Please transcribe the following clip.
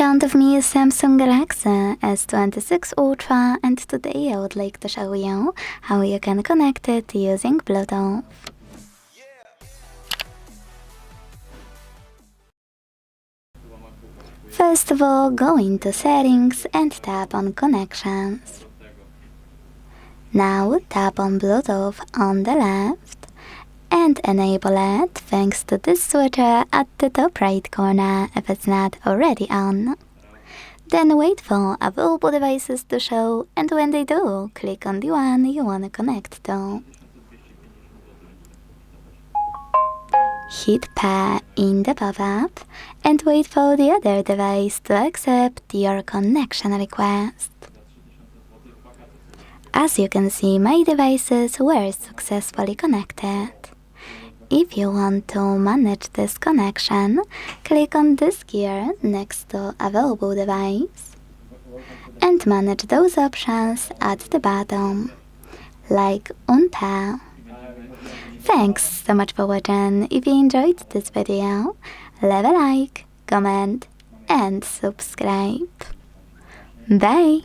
front of me is Samsung Galaxy S26 Ultra, and today I would like to show you how you can connect it using Bluetooth. First of all, go into Settings and tap on Connections. Now tap on Bluetooth on the left and enable it thanks to this switcher at the top right corner if it's not already on. Then wait for available devices to show, and when they do, click on the one you want to connect to. Hit pair in the pop-up and wait for the other device to accept your connection request. As you can see, my devices were successfully connected. If you want to manage this connection, click on this gear next to available device and manage those options at the bottom, like unpair. Thanks so much for watching. If you enjoyed this video, leave a like, comment and subscribe. Bye!